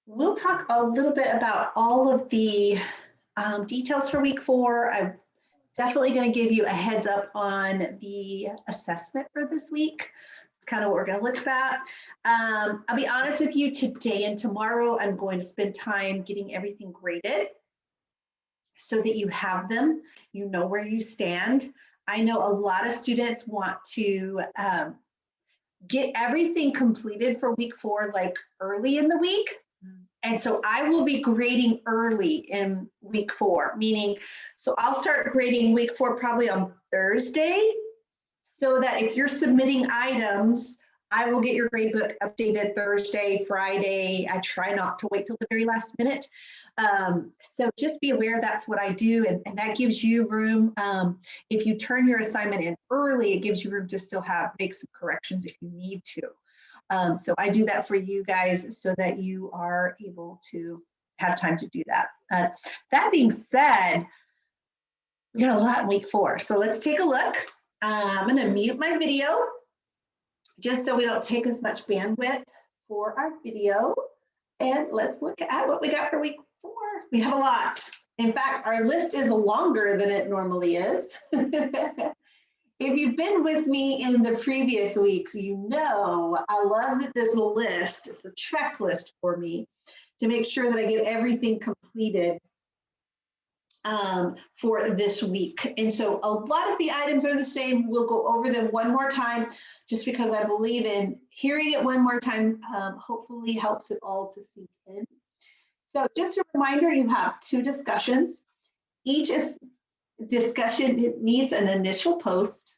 We'll talk a little bit about all of the details for week 4. I'm definitely going to give you a heads up on the assessment for this week. It's kind of what we're going to look at. I'll be honest with you, today and tomorrow, I'm going to spend time getting everything graded so that you have them, you know where you stand. I know a lot of students want to get everything completed for week 4, like early in the week. And so I will be grading early in week 4, meaning, so I'll start grading week 4 probably on Thursday, so that if you're submitting items, I will get your gradebook updated Thursday, Friday. I try not to wait till the very last minute. So just be aware that's what I do, and that gives you room. If you turn your assignment in early, it gives you room to still make some corrections if you need to. So I do that for you guys so that you are able to have time to do that. That being said, we got a lot in week 4. So let's take a look. I'm going to mute my video just so we don't take as much bandwidth for our video. And let's look at what we got for week 4. We have a lot. In fact, our list is longer than it normally is. If you've been with me in the previous weeks, you know I love this list. It's a checklist for me to make sure that I get everything completed for this week. And so a lot of the items are the same. We'll go over them one more time, just because I believe in hearing it one more time hopefully helps it all to sink in. So just a reminder, you have 2 discussions. Each discussion, it needs an initial post.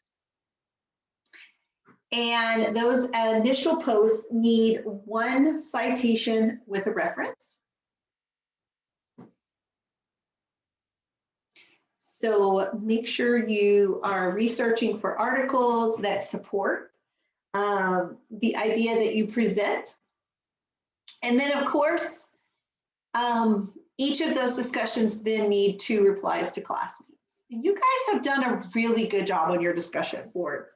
And those initial posts need 1 citation with a reference. So make sure you are researching for articles that support the idea that you present. And then of course, each of those discussions then need 2 replies to classmates. And you guys have done a really good job on your discussion boards.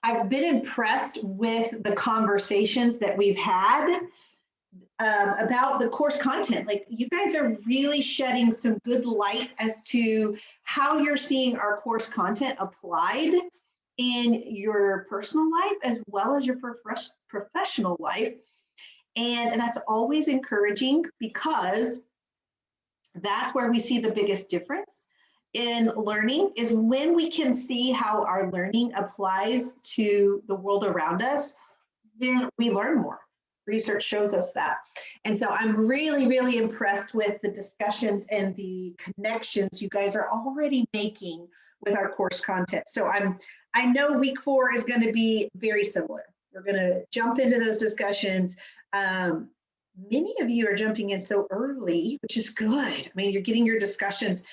I've been impressed with the conversations that we've had about the course content. Like, you guys are really shedding some good light as to how you're seeing our course content applied in your personal life as well as your professional life. And that's always encouraging, because that's where we see the biggest difference in learning, is when we can see how our learning applies to the world around us, then we learn more. Research shows us that. And so I'm really, really impressed with the discussions and the connections you guys are already making with our course content. So I know week 4 is going to be very similar. We're going to jump into those discussions. Many of you are jumping in so early, which is good. I mean, you're getting your discussions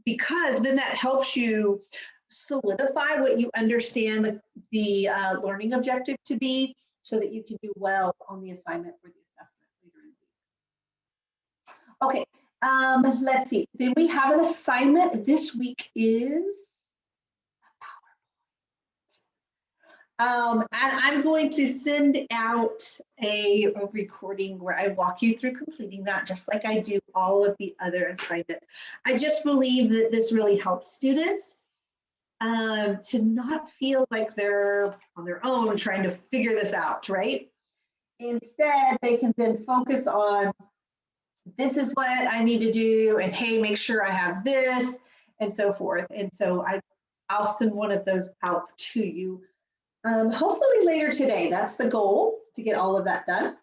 because then that helps you solidify what you understand the learning objective to be, so that you can do well on the assignment for the assessment later in the week. Okay, let's see. Then we have an assignment. This week is and I'm going to send out a recording where I walk you through completing that, just like I do all of the other assignments. I just believe that this really helps students to not feel like they're on their own trying to figure this out, right? Instead, they can then focus on, this is what I need to do, and hey, make sure I have this, and so forth. And so I'll send one of those out to you. Hopefully later today. That's the goal, to get all of that done.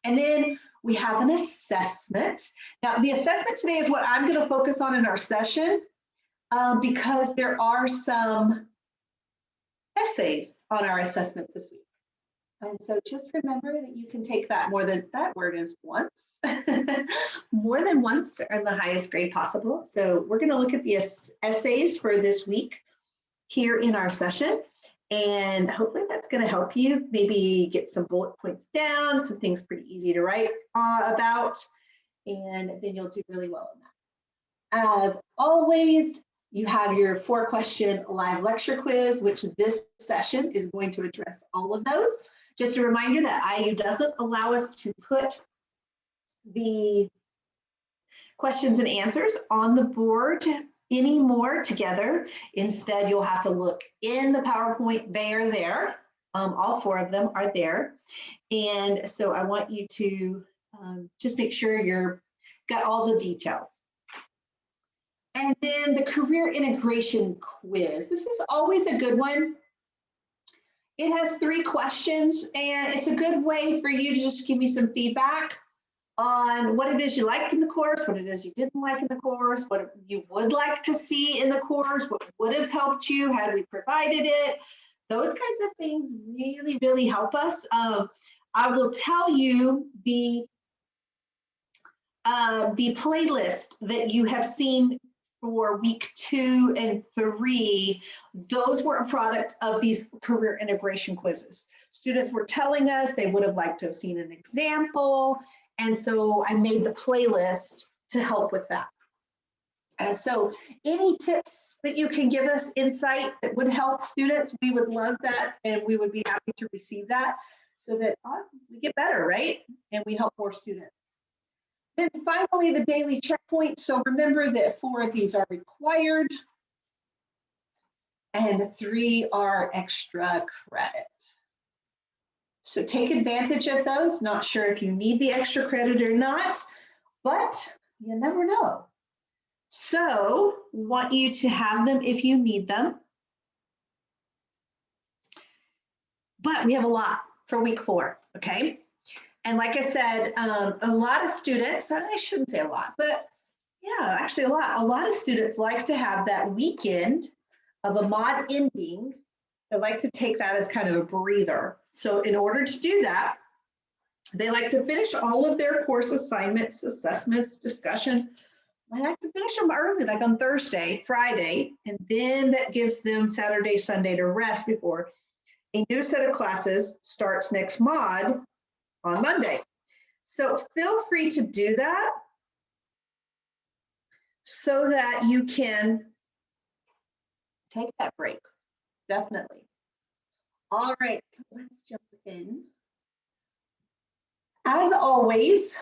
And then we have an assessment. Now, the assessment today is what I'm going to focus on in our session, because there are some essays on our assessment this week. And so just remember that you can take that more than once, more than once, to earn the highest grade possible. So we're going to look at the essays for this week here in our session. And hopefully that's going to help you maybe get some bullet points down, some things pretty easy to write about, and then you'll do really well in that. As always, you have your 4-question live lecture quiz, which this session is going to address all of those. Just a reminder that IU doesn't allow us to put the questions and answers on the board anymore together. Instead, you'll have to look in the PowerPoint. They are there. All 4 of them are there. And so I want you to just make sure you're got all the details. And then the career integration quiz. This is always a good one. It has 3 questions, and it's a good way for you to just give me some feedback on what it is you liked in the course, what it is you didn't like in the course, what you would like to see in the course, what would have helped you had we provided it. Those kinds of things really, really help us. I will tell you the playlist that you have seen for week 2 and 3, those were a product of these career integration quizzes. Students were telling us they would have liked to have seen an example, and so I made the playlist to help with that. So any tips that you can give us, insight that would help students, we would love that, and we would be happy to receive that so that we get better, right? And we help more students. Then finally, the daily checkpoint. So remember that 4 of these are required and 3 are extra credit. So take advantage of those. Not sure if you need the extra credit or not, but you never know. So want you to have them if you need them. But we have a lot for week 4, okay? And like I said, a lot of students, I shouldn't say a lot, but yeah, actually a lot of students like to have that weekend of a mod ending. They like to take that as kind of a breather. So in order to do that, they like to finish all of their course assignments, assessments, discussions. I like to finish them early, like on Thursday, Friday, and then that gives them Saturday, Sunday to rest before a new set of classes starts next mod on Monday. So feel free to do that so that you can take that break, definitely. All right, let's jump in. As always,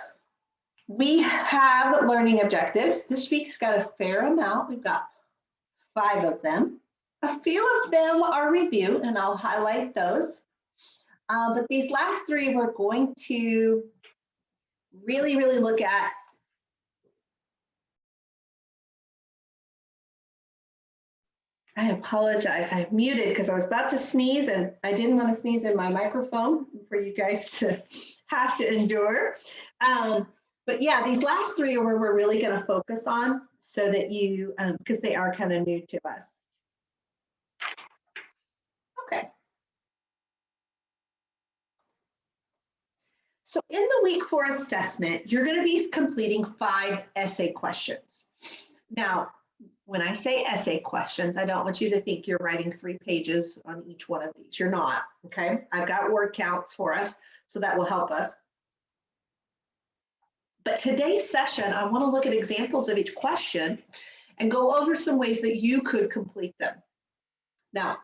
we have learning objectives. This week's got a fair amount. We've got 5 of them. A few of them are review, and I'll highlight those. But these last 3 we're going to really, really look at. I apologize, I muted because I was about to sneeze and I didn't want to sneeze in my microphone for you guys to have to endure. But yeah, these last 3 are where we're really going to focus on so that you, because they are kind of new to us. Okay. So in the week 4 assessment, you're going to be completing 5 essay questions. Now, when I say essay questions, I don't want you to think you're writing 3 pages on each one of these. You're not, okay? I've got word counts for us, so that will help us. But today's session, I want to look at examples of each question and go over some ways that you could complete them. Now,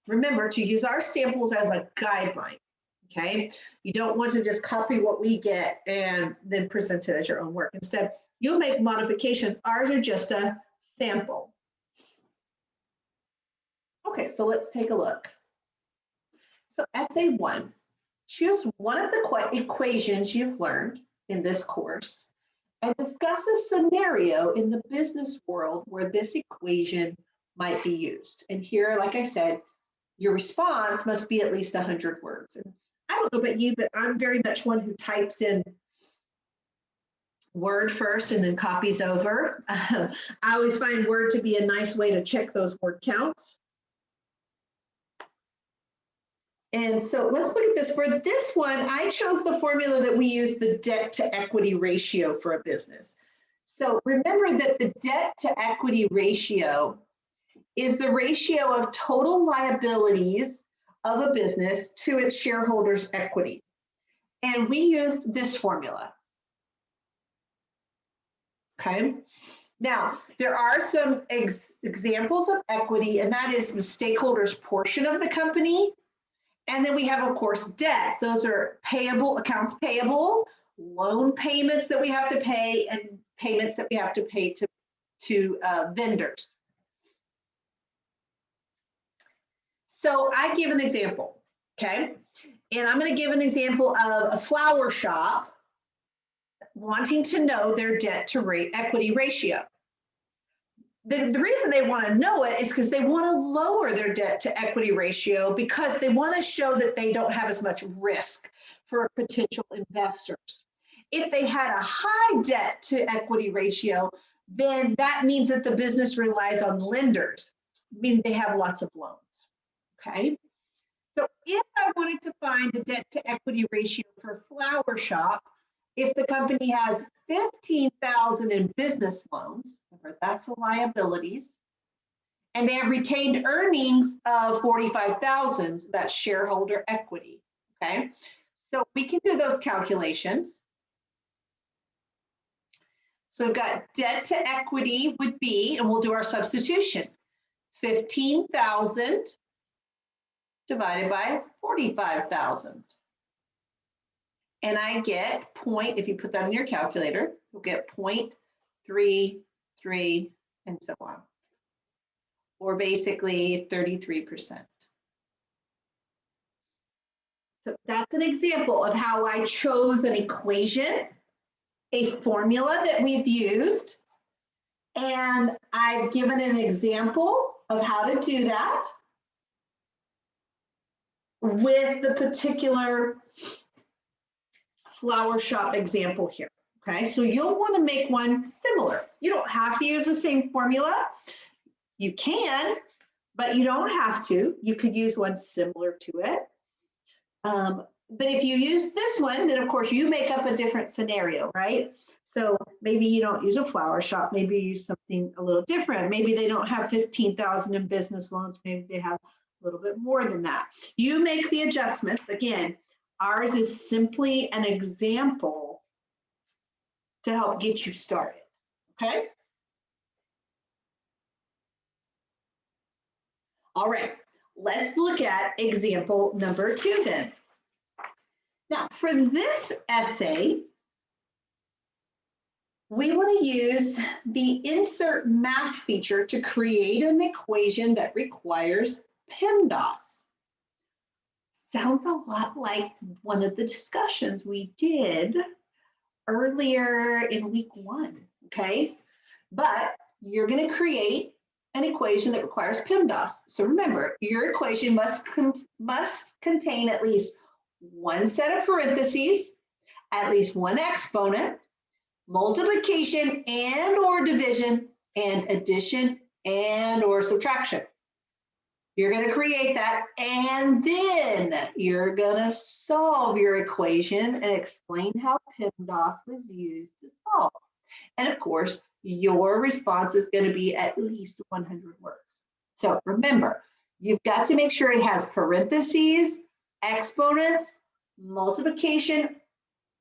remember to use our samples as a guideline, okay? You don't want to just copy what we get and then present it as your own work. Instead, you'll make modifications. Ours are just a sample. Okay, so let's take a look. So essay 1, choose one of the equations you've learned in this course and discuss a scenario in the business world where this equation might be used. And here, like I said, your response must be at least 100 words. And I don't know about you, but I'm very much one who types in Word first and then copies over. I always find Word to be a nice way to check those word counts. And so let's look at this. For this one, I chose the formula that we use, the debt to equity ratio for a business. So remember that the debt to equity ratio is the ratio of total liabilities of a business to its shareholders' equity. And we used this formula. Okay. Now, there are some examples of equity, and that is the stakeholders' portion of the company And then we have, of course, debts. Those are payable, accounts payable, loan payments that we have to pay, and payments that we have to pay to vendors. So I give an example, okay? And I'm going to give an example of a flower shop wanting to know their debt to equity ratio. The reason they want to know it is because they want to lower their debt to equity ratio, because they want to show that they don't have as much risk for potential investors. If they had a high debt to equity ratio, then that means that the business relies on lenders, meaning they have lots of loans, okay? So if I wanted to find the debt to equity ratio for a flower shop, if the company has 15,000 in business loans, that's the liabilities, and they have retained earnings of 45,000, that's shareholder equity, okay? So we can do those calculations. So we've got debt to equity would be, and we'll do our substitution, 15,000 divided by 45,000. And I get if you put that in your calculator, you'll get 0.33 and so on, or basically 33%. So that's an example of how I chose an equation, a formula that we've used, and I've given an example of how to do that with the particular flower shop example here. Okay, so you'll want to make one similar. You don't have to use the same formula. You can, but you don't have to. You could use one similar to it. But if you use this one, then of course you make up a different scenario, right? So maybe you don't use a flower shop, maybe you use something a little different. Maybe they don't have 15,000 in business loans, maybe they have a little bit more than that. You make the adjustments. Again, ours is simply an example to help get you started, okay? All right, let's look at example number 2 then. Now, for this essay, we want to use the insert math feature to create an equation that requires PEMDAS. Sounds a lot like one of the discussions we did earlier in week 1, okay? But you're going to create an equation that requires PEMDAS. So remember, your equation must contain at least one set of parentheses, at least one exponent, multiplication and or division, and addition and or subtraction. You're going to create that, and then you're going to solve your equation and explain how PEMDAS was used to solve. And of course, your response is going to be at least 100 words. So remember, you've got to make sure it has parentheses, exponents, multiplication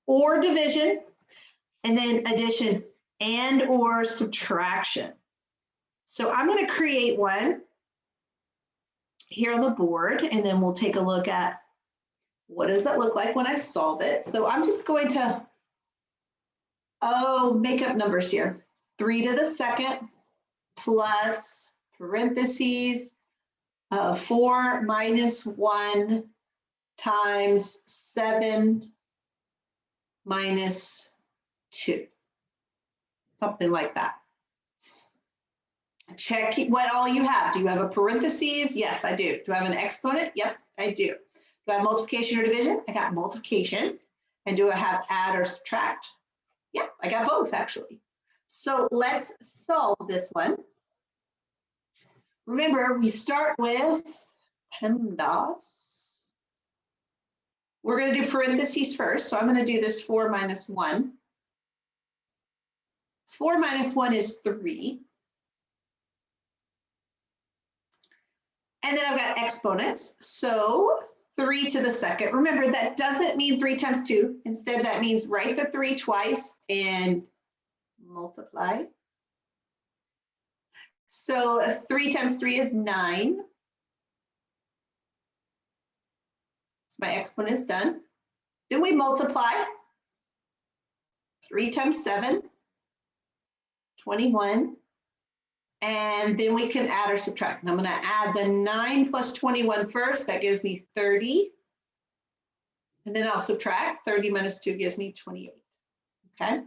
or division, and then addition and or subtraction. So I'm going to create one here on the board, and then we'll take a look at what does that look like when I solve it. So I'm just going to, make up numbers here. 3 to the second plus parentheses 4 minus 1 times 7 minus 2. Something like that. Check what all you have. Do you have a parentheses? Yes, I do. Do I have an exponent? Yep, I do. Do I have multiplication or division? I got multiplication. And do I have add or subtract? Yep, I got both actually. So let's solve this one. Remember, we start with PEMDAS. We're going to do parentheses first. So I'm going to do this 4 minus 1. 4 minus 1 is 3. And then I've got exponents. So 3 to the second. Remember, that doesn't mean 3 times 2. Instead, that means write the 3 twice and multiply. So 3 times 3 is 9. So my exponent is done. Then we multiply. 3 times 7, 21. And then we can add or subtract. And I'm going to add the 9 plus 21 first. That gives me 30. And then I'll subtract. 30 minus 2 gives me 28. Okay.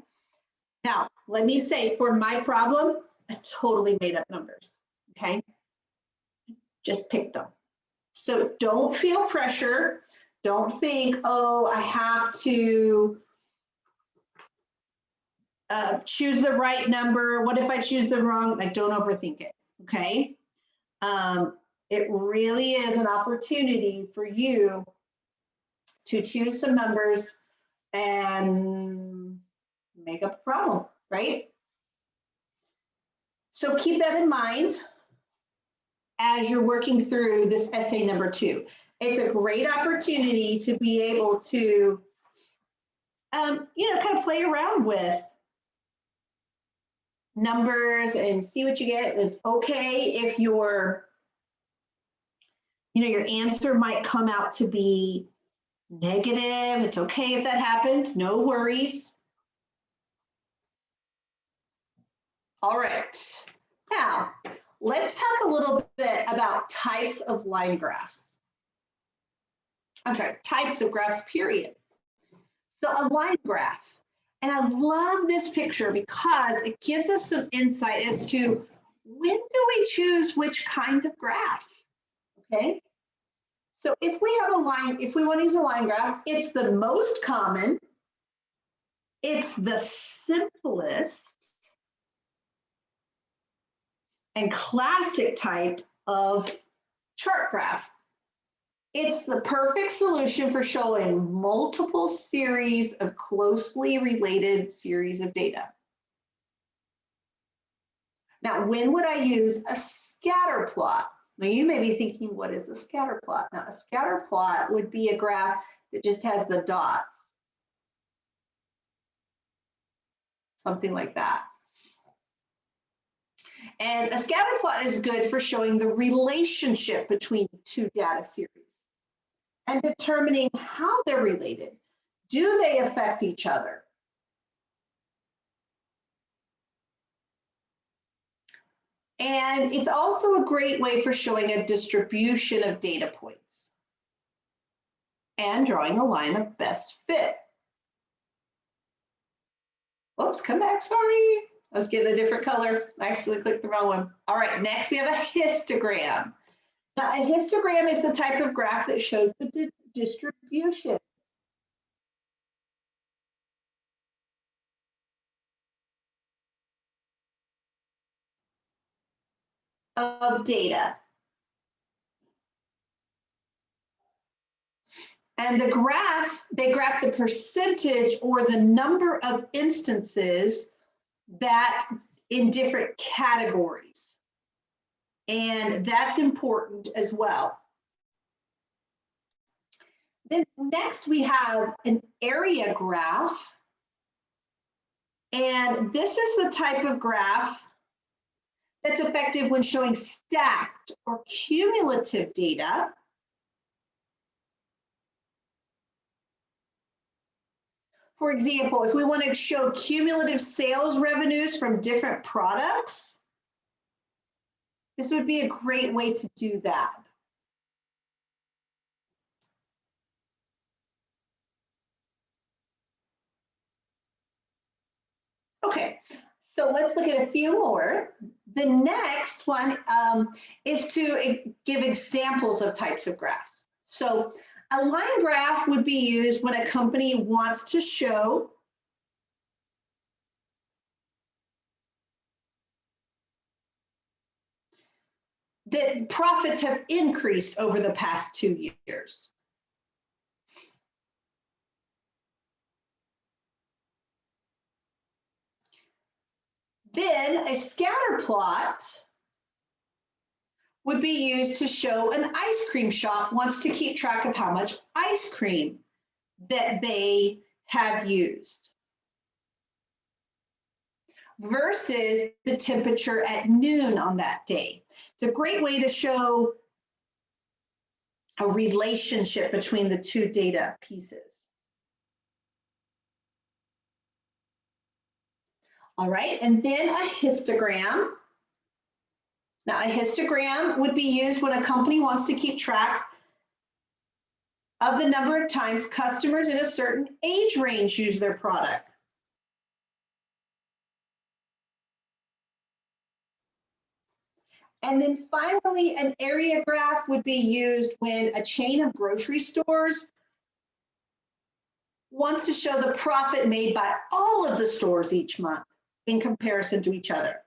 Now, let me say for my problem, I totally made up numbers. Okay. Just picked them. So don't feel pressure. Don't think, oh, I have to choose the right number. What if I choose the wrong? Like, don't overthink it. Okay. It really is an opportunity for you to choose some numbers and make up a problem, right? So keep that in mind as you're working through this essay number 2. It's a great opportunity to be able to, kind of play around with numbers and see what you get. It's okay if your answer might come out to be negative. It's okay if that happens, no worries. All right, now let's talk a little bit about types of line graphs. I'm sorry, types of graphs, period. So a line graph, and I love this picture because it gives us some insight as to when do we choose which kind of graph, okay? So if we have a line, if we want to use a line graph, it's the most common, it's the simplest and classic type of chart graph. It's the perfect solution for showing multiple series of closely related series of data. Now, when would I use a scatter plot? Now, you may be thinking, what is a scatter plot? Now, a scatter plot would be a graph that just has the dots. Something like that. And a scatter plot is good for showing the relationship between two data series and determining how they're related. Do they affect each other? And it's also a great way for showing a distribution of data points and drawing a line of best fit. Oops, come back, sorry. I was getting a different color. I accidentally clicked the wrong one. All right, next we have a histogram. Now, a histogram is the type of graph that shows the distribution of data. And the graph, they graph the percentage or the number of instances that in different categories. And that's important as well. Then next we have an area graph. And this is the type of graph that's effective when showing stacked or cumulative data. For example, if we want to show cumulative sales revenues from different products, this would be a great way to do that. Okay, so let's look at a few more. The next one is to give examples of types of graphs. So a line graph would be used when a company wants to show that profits have increased over the past 2 years. Then a scatter plot would be used to show an ice cream shop wants to keep track of how much ice cream that they have used versus the temperature at noon on that day. It's a great way to show a relationship between the two data pieces. All right, and then a histogram. Now, a histogram would be used when a company wants to keep track of the number of times customers in a certain age range use their product. And then finally, an area graph would be used when a chain of grocery stores wants to show the profit made by all of the stores each month in comparison to each other.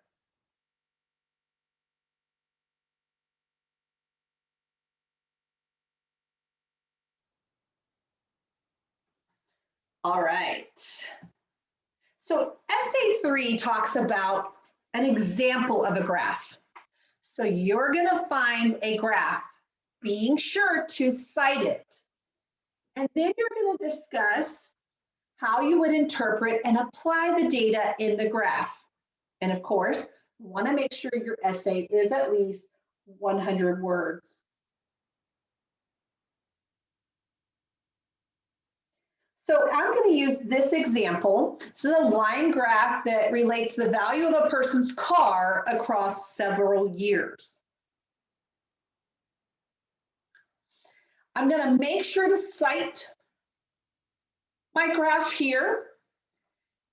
All right. So essay 3 talks about an example of a graph. So you're going to find a graph, being sure to cite it. And then you're going to discuss how you would interpret and apply the data in the graph. And of course, you want to make sure your essay is at least 100 words. So I'm going to use this example. This is a line graph that relates the value of a person's car across several years. I'm going to make sure to cite my graph here.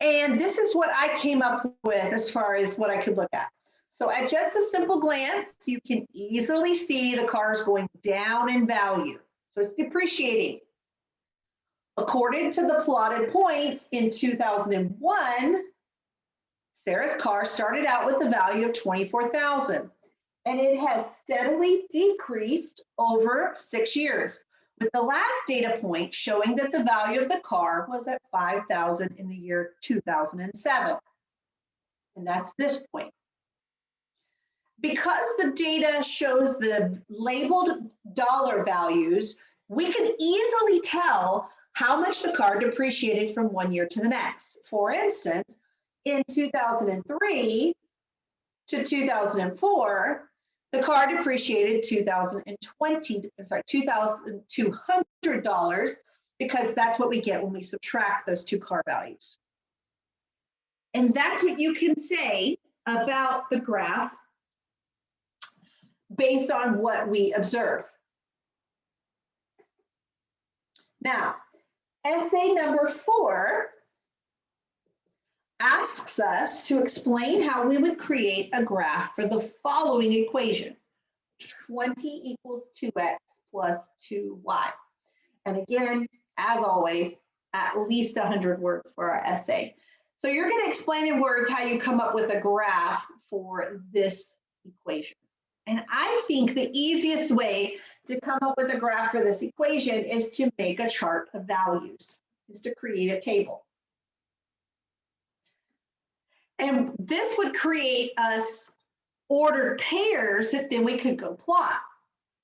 And this is what I came up with as far as what I could look at. So at just a simple glance, you can easily see the car is going down in value. So it's depreciating. According to the plotted points in 2001, Sarah's car started out with a value of $24,000, and it has steadily decreased over 6 years, with the last data point showing that the value of the car was at $5,000 in the year 2007. And that's this point. Because the data shows the labeled dollar values, we can easily tell how much the car depreciated from 1 year to the next. For instance, in 2003 to 2004, the car depreciated $2,200 because that's what we get when we subtract those two car values. And that's what you can say about the graph based on what we observe. Now, essay number 4 asks us to explain how we would create a graph for the following equation: 20 equals 2x plus 2y. And again, as always, at least 100 words for our essay. So you're going to explain in words how you come up with a graph for this equation. And I think the easiest way to come up with a graph for this equation is to make a chart of values, is to create a table. And this would create us ordered pairs that then we could go plot.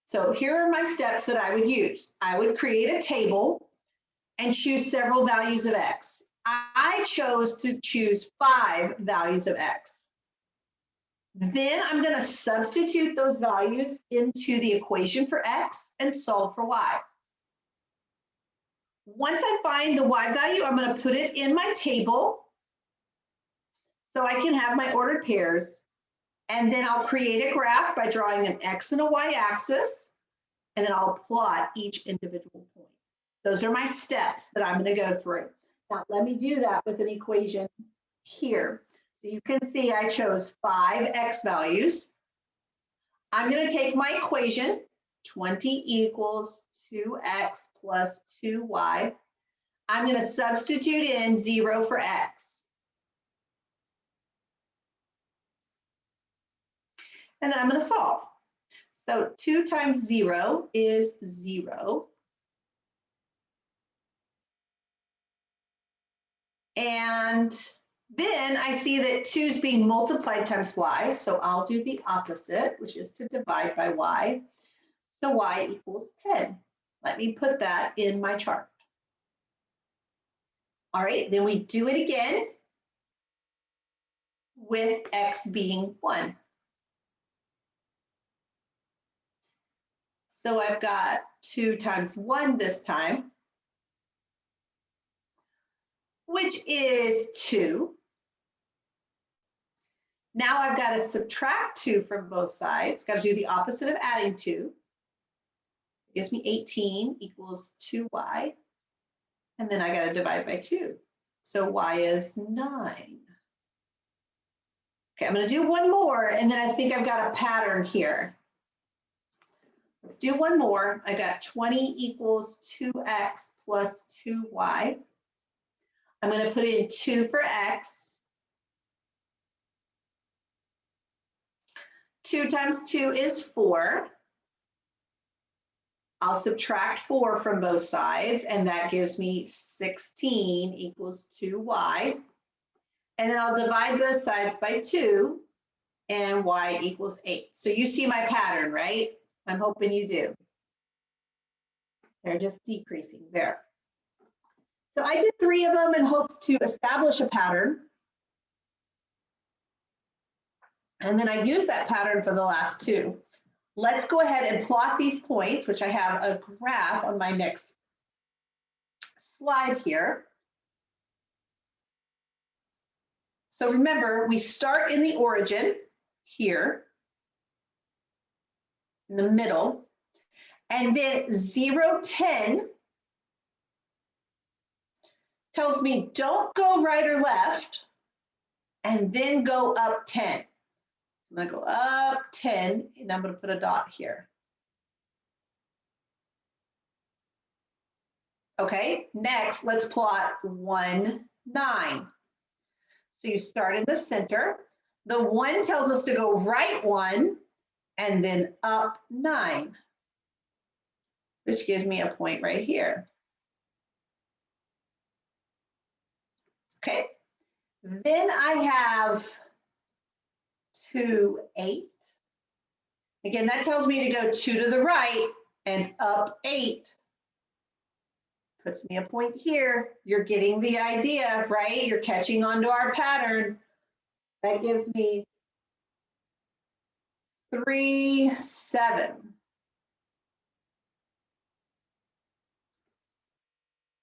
So here are my steps that I would use. I would create a table and choose several values of x. I chose to choose 5 values of x. Then I'm going to substitute those values into the equation for x and solve for y. Once I find the y value, I'm going to put it in my table so I can have my ordered pairs. And then I'll create a graph by drawing an x and a y axis, and then I'll plot each individual point. Those are my steps that I'm going to go through. Now, let me do that with an equation here. So you can see I chose 5 x values. I'm going to take my equation, 20 equals 2x plus 2y. I'm going to substitute in 0 for x. And then I'm going to solve. So 2 times 0 is 0. And then I see that 2 is being multiplied times y, so I'll do the opposite, which is to divide by y. So y equals 10. Let me put that in my chart. All right, then we do it again with x being 1. So I've got 2 times 1 this time, which is 2. Now I've got to subtract 2 from both sides. Got to do the opposite of adding 2. It gives me 18 equals 2y. And then I got to divide by 2. So y is 9. Okay, I'm going to do one more, and then I think I've got a pattern here. Let's do one more. I got 20 equals 2x plus 2y. I'm going to put in 2 for x. 2 times 2 is 4. I'll subtract 4 from both sides, and that gives me 16 equals 2y. And then I'll divide both sides by 2, and y equals 8. So you see my pattern, right? I'm hoping you do. They're just decreasing there. So I did 3 of them in hopes to establish a pattern. And then I used that pattern for the last 2. Let's go ahead and plot these points, which I have a graph on my next slide here. So remember, we start in the origin here, in the middle, and then 0, 10 tells me don't go right or left, and then go up 10. I'm going to go up 10, and I'm going to put a dot here. Okay, next, let's plot 1, 9. So you start in the center. The 1 tells us to go right 1, and then up 9, which gives me a point right here. Okay, then I have 2, 8. Again, that tells me to go 2 to the right and up 8. Puts me a point here. You're getting the idea, right? You're catching on to our pattern. That gives me 3, 7.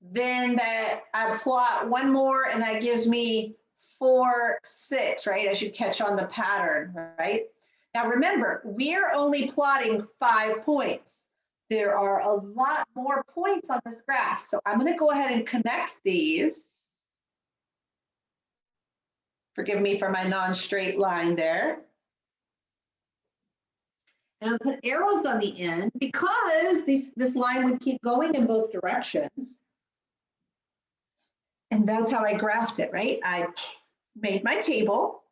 Then that I plot one more, and that gives me 4, 6, right? I should catch on the pattern, right? Now remember, we're only plotting 5 points. There are a lot more points on this graph, so I'm going to go ahead and connect these. Forgive me for my non-straight line there. And I'll put arrows on the end because this line would keep going in both directions. And that's how I graphed it, right? I made my table,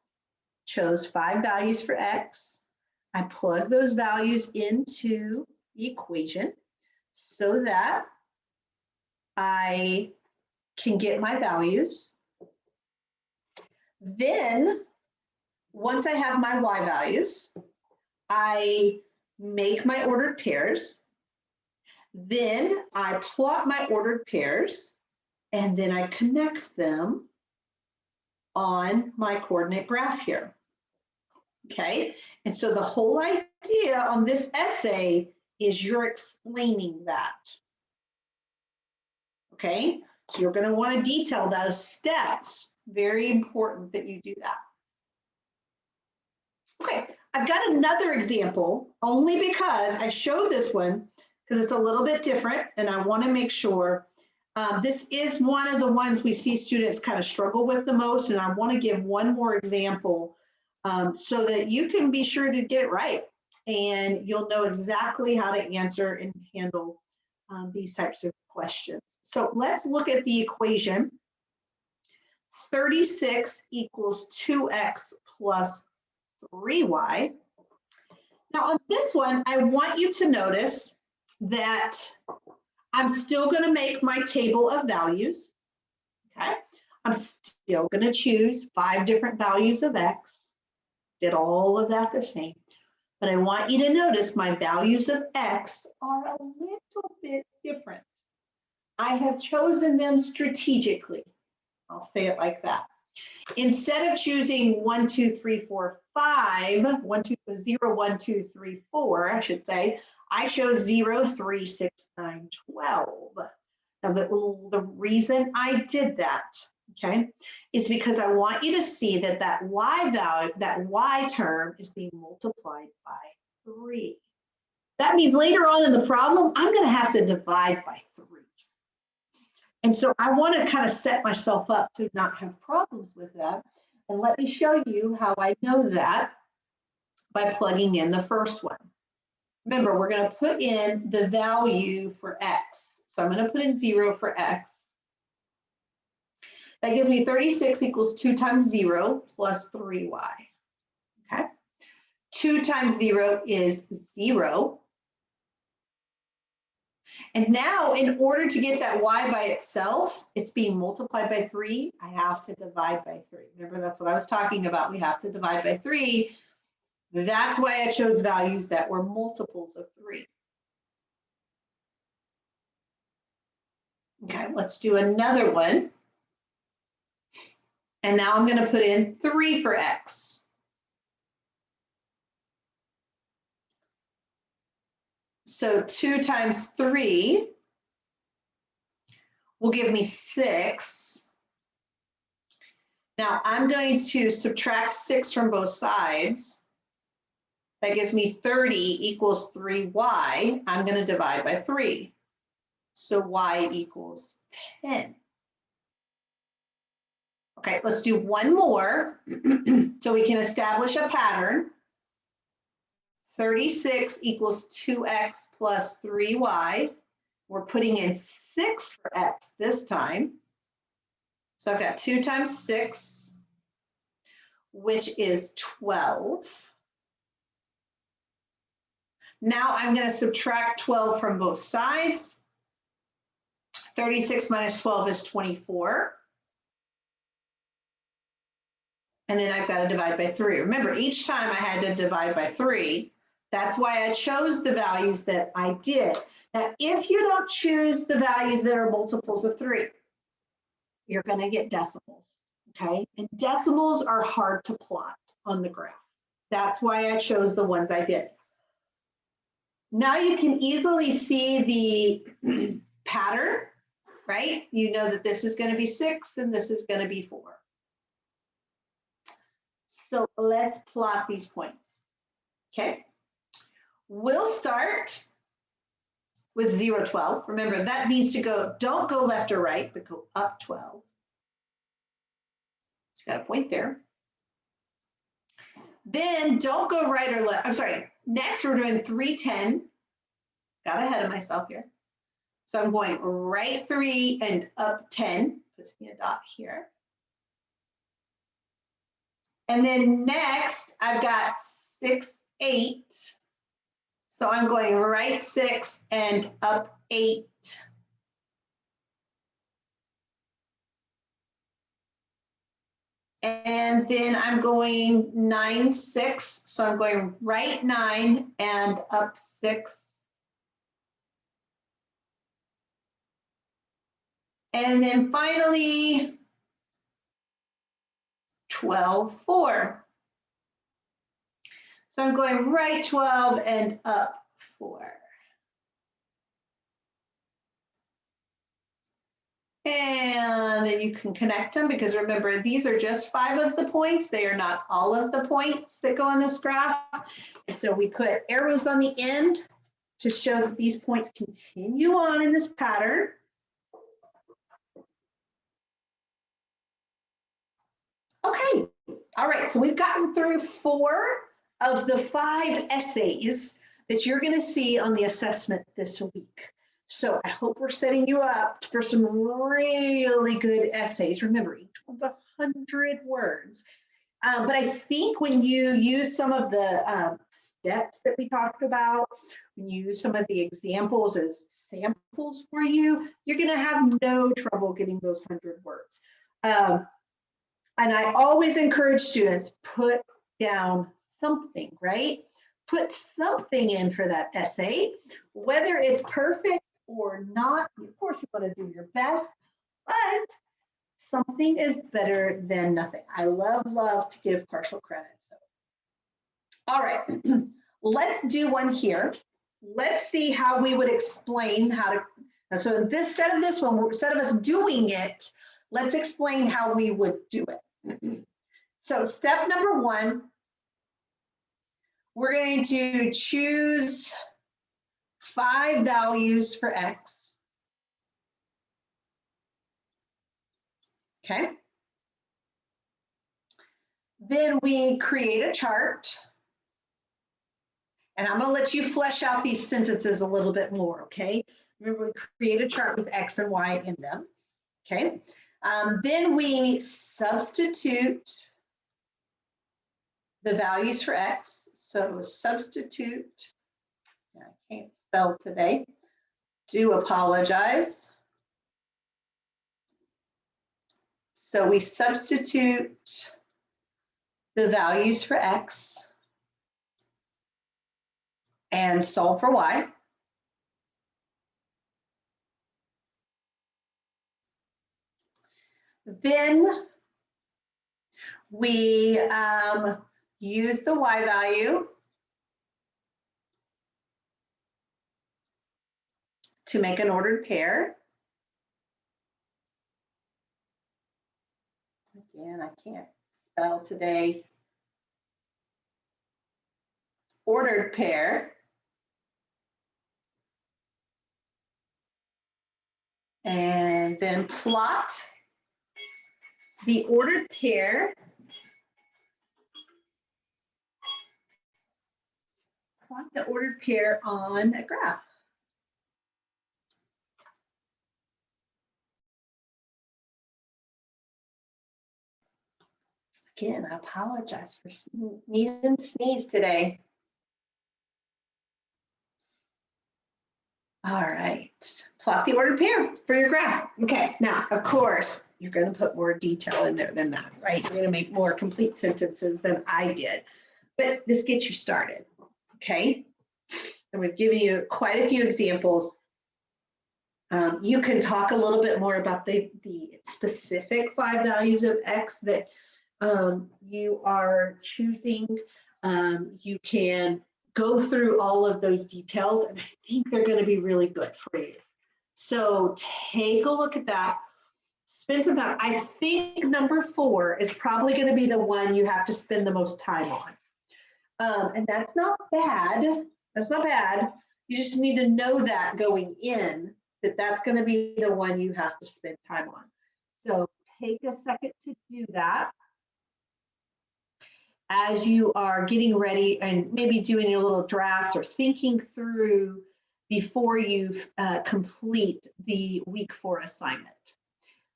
chose 5 values for x. I plugged those values into the equation so that I can get my values. Then, once I have my y values, I make my ordered pairs. Then I plot my ordered pairs, and then I connect them on my coordinate graph here. Okay, and so the whole idea on this essay is you're explaining that. Okay, so you're going to want to detail those steps. Very important that you do that. Okay, I've got another example only because I showed this one because it's a little bit different and I want to make sure. This is one of the ones we see students kind of struggle with the most, and I want to give one more example so that you can be sure to get it right and you'll know exactly how to answer and handle these types of questions. So let's look at the equation. 36 equals 2x plus 3y. Now on this one, I want you to notice that I'm still going to make my table of values. Okay, I'm still going to choose 5 different values of x. Did all of that the same. But I want you to notice my values of x are a little bit different. I have chosen them strategically. I'll say it like that. Instead of choosing 1, 2, 3, 4, 5, 1, 2, 0, 1, 2, 3, 4, I should say, I chose 0, 3, 6, 9, 12. Now, the reason I did that, okay, is because I want you to see that that y value, that y term is being multiplied by 3. That means later on in the problem, I'm going to have to divide by 3. And so I want to kind of set myself up to not have problems with that. And let me show you how I know that by plugging in the first one. Remember, we're going to put in the value for x. So I'm going to put in 0 for x. That gives me 36 equals 2 times 0 plus 3y. Okay. 2 times 0 is 0. And now, in order to get that y by itself, it's being multiplied by 3. I have to divide by 3. Remember, that's what I was talking about. We have to divide by 3. That's why I chose values that were multiples of 3. Okay, let's do another one. And now I'm going to put in 3 for x. So 2 times 3 will give me 6. Now I'm going to subtract 6 from both sides. That gives me 30 equals 3y. I'm going to divide by 3. So y equals 10. Okay, let's do one more so we can establish a pattern. 36 equals 2x plus 3y. We're putting in 6 for x this time. So I've got 2 times 6, which is 12. Now I'm going to subtract 12 from both sides. 36 minus 12 is 24. And then I've got to divide by 3. Remember, each time I had to divide by 3. That's why I chose the values that I did. Now, if you don't choose the values that are multiples of 3, you're going to get decimals, okay? And decimals are hard to plot on the graph. That's why I chose the ones I did. Now you can easily see the pattern, right? You know that this is going to be 6 and this is going to be 4. So let's plot these points, okay? We'll start with 0, 12. Remember, that means to go, don't go left or right, but go up 12. So got a point there. Then don't go right or left. I'm sorry. Next, we're doing 3, 10. Got ahead of myself here. So I'm going right 3 and up 10. Puts me a dot here. And then next, I've got 6, 8. So I'm going right 6 and up 8. And then I'm going 9, 6. So I'm going right 9 and up 6. And then finally, 12, 4. So I'm going right 12 and up 4. And then you can connect them because remember, these are just 5 of the points. They are not all of the points that go on this graph. And so we put arrows on the end to show that these points continue on in this pattern. Okay, all right, so we've gotten through 4 of the 5 essays that you're going to see on the assessment this week. So I hope we're setting you up for some really good essays. Remember, each one's 100 words. But I think when you use some of the steps that we talked about, when you use some of the examples as samples for you, you're going to have no trouble getting those 100 words. And I always encourage students, put down something, right? Put something in for that essay, whether it's perfect or not. Of course, you want to do your best, but something is better than nothing. I love to give partial credit. So, all right, let's do one here. let's see how we would explain how to, so in this set of this one, instead of us doing it, let's explain how we would do it. So step number one, we're going to choose 5 values for X. Okay. Then we create a chart. And I'm going to let you flesh out these sentences a little bit more, okay? Remember, we create a chart with X and Y in them, okay? Then we substitute the values for X. So substitute, I can't spell today, do apologize. So we substitute the values for X and solve for Y. Then we use the Y value to make an ordered pair. Again, I can't spell today. Ordered pair. And then plot the ordered pair. Plot the ordered pair on a graph. Again, I apologize for needing to sneeze today. All right, plot the ordered pair for your graph. Okay, now, of course, you're going to put more detail in there than that, right? You're going to make more complete sentences than I did, but this gets you started, okay? And we've given you quite a few examples. You can talk a little bit more about the specific 5 values of X that you are choosing. You can go through all of those details, and I think they're going to be really good for you. So take a look at that. Spend some time. I think number 4 is probably going to be the one you have to spend the most time on. And that's not bad. That's not bad. You just need to know that going in, that that's going to be the one you have to spend time on. So take a second to do that. As you are getting ready and maybe doing your little drafts or thinking through before you complete the week 4 assignment.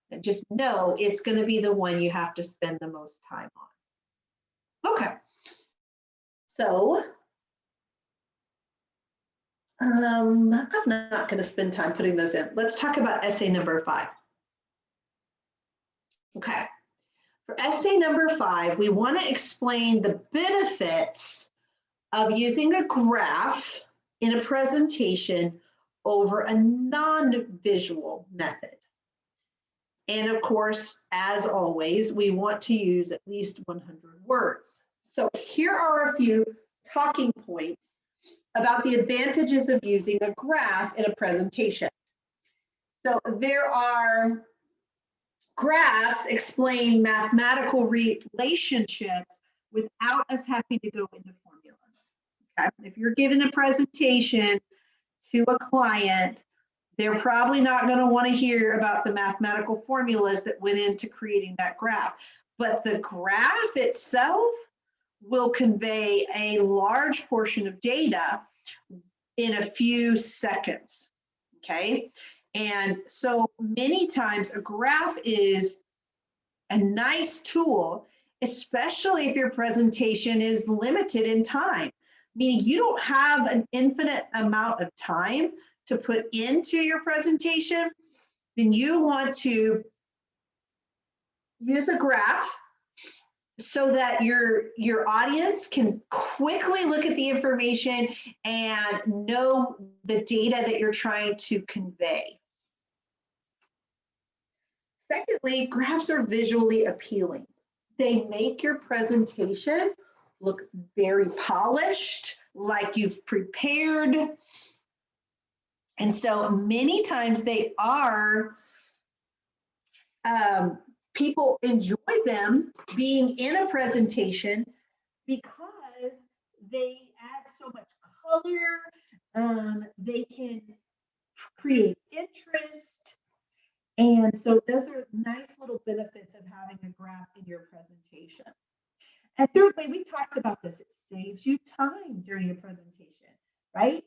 And just know it's going to be the one you have to spend the most time on. Okay. So I'm not going to spend time putting those in. Let's talk about essay number 5. Okay. For essay number 5, we want to explain the benefits of using a graph in a presentation over a non-visual method. And of course, as always, we want to use at least 100 words. So here are a few talking points about the advantages of using a graph in a presentation. So there are graphs explain mathematical relationships without us having to go into formulas. Okay? If you're giving a presentation to a client, they're probably not going to want to hear about the mathematical formulas that went into creating that graph. But the graph itself will convey a large portion of data in a few seconds. Okay? And so many times a graph is a nice tool, especially if your presentation is limited in time, meaning you don't have an infinite amount of time to put into your presentation. Then you want to use a graph so that your audience can quickly look at the information and know the data that you're trying to convey. Secondly, graphs are visually appealing. They make your presentation look very polished, like you've prepared. And so many times they are, people enjoy them being in a presentation because they add so much color, they can create interest. And so those are nice little benefits of having a graph in your presentation. And thirdly, we talked about this, it saves you time during a presentation, right?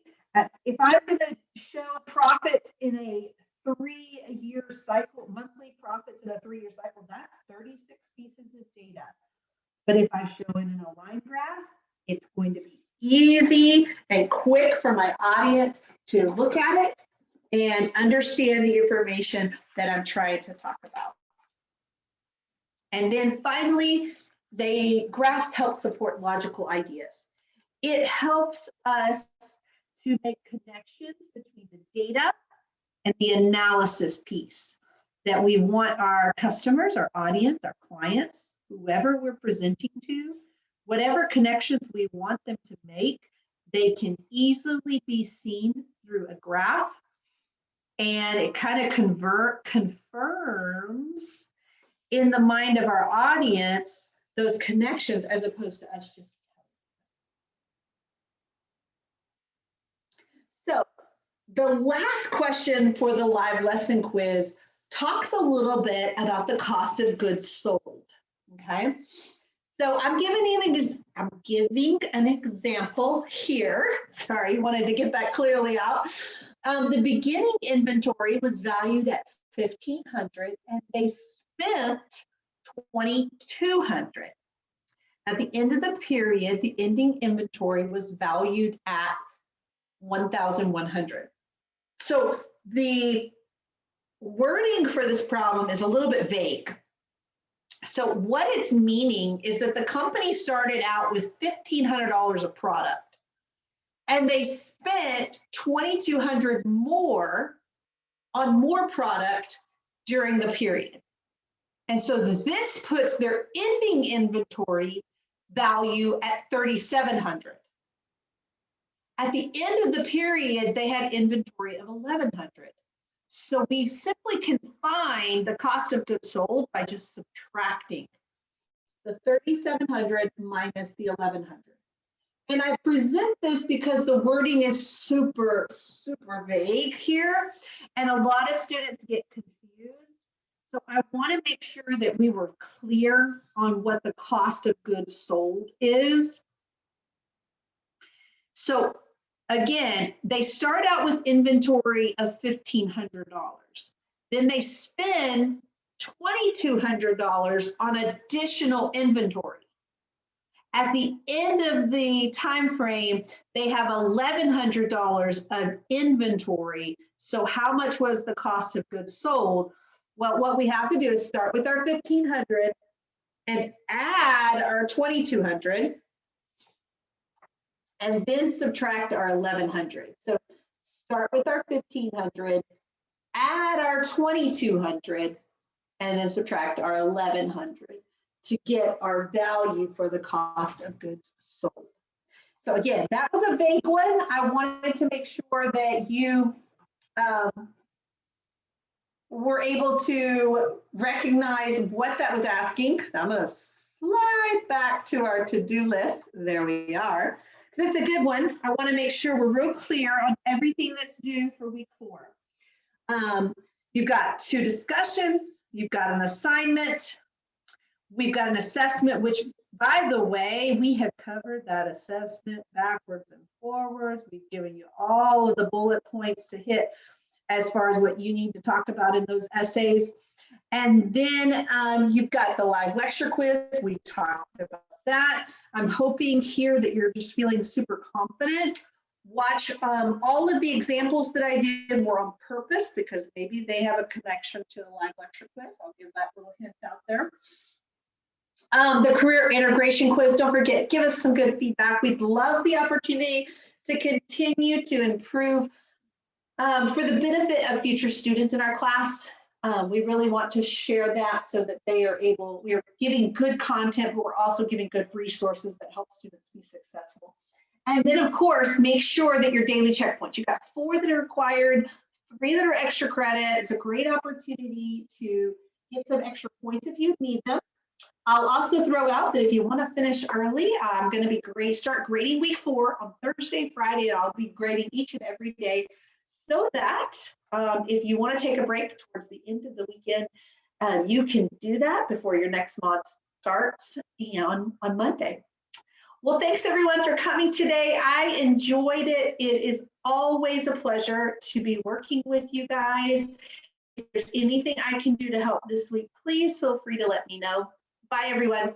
If I'm going to show profits in a 3-year cycle, monthly profits in a 3-year cycle, that's 36 pieces of data. But if I show it in a line graph, it's going to be easy and quick for my audience to look at it and understand the information that I'm trying to talk about. And then finally, graphs help support logical ideas. It helps us to make connections between the data and the analysis piece that we want our customers, our audience, our clients, whoever we're presenting to, whatever connections we want them to make, they can easily be seen through a graph. And it kind of confirms in the mind of our audience those connections as opposed to us just telling. So the last question for the live lesson quiz talks a little bit about the cost of goods sold. Okay, so I'm giving an example here. Sorry, wanted to get that clearly out. The beginning inventory was valued at $1,500 and they spent $2,200. At the end of the period, the ending inventory was valued at $1,100. So the wording for this problem is a little bit vague. So what it's meaning is that the company started out with $1,500 of product and they spent $2,200 more on more product during the period. And so this puts their ending inventory value at $3,700. At the end of the period, they had inventory of $1,100. So we simply can find the cost of goods sold by just subtracting the $3,700 minus the $1,100. And I present this because the wording is super, super vague here, and a lot of students get confused. So I want to make sure that we were clear on what the cost of goods sold is. So again, they start out with inventory of $1,500. Then they spend $2,200 on additional inventory. At the end of the time frame, they have $1,100 of inventory. So how much was the cost of goods sold? Well, what we have to do is start with our $1,500 and add our $2,200 and then subtract our $1,100. So start with our $1,500, add our $2,200, and then subtract our $1,100 to get our value for the cost of goods sold. So again, that was a vague one. I wanted to make sure that you were able to recognize what that was asking. I'm going to slide back to our to-do list. There we are. That's a good one. I want to make sure we're real clear on everything that's due for week 4. You've got 2 discussions. You've got an assignment. We've got an assessment, which, by the way, we have covered that assessment backwards and forwards. We've given you all of the bullet points to hit as far as what you need to talk about in those essays. And then you've got the live lecture quiz. We talked about that. I'm hoping here that you're just feeling super confident. Watch all of the examples that I did were on purpose because maybe they have a connection to the live lecture quiz. I'll give that little hint out there. The career integration quiz, don't forget, give us some good feedback. We'd love the opportunity to continue to improve for the benefit of future students in our class. We really want to share that so that they are able, we are giving good content, but we're also giving good resources that help students be successful. And then, of course, make sure that your daily checkpoints, you've got 4 that are required, 3 that are extra credit. It's a great opportunity to get some extra points if you need them. I'll also throw out that if you want to finish early, I'm going to be start grading week 4 on Thursday, Friday, and I'll be grading each and every day so that if you want to take a break towards the end of the weekend, you can do that before your next month starts on Monday. Well, thanks everyone for coming today. I enjoyed it. It is always a pleasure to be working with you guys. If there's anything I can do to help this week, please feel free to let me know. Bye, everyone.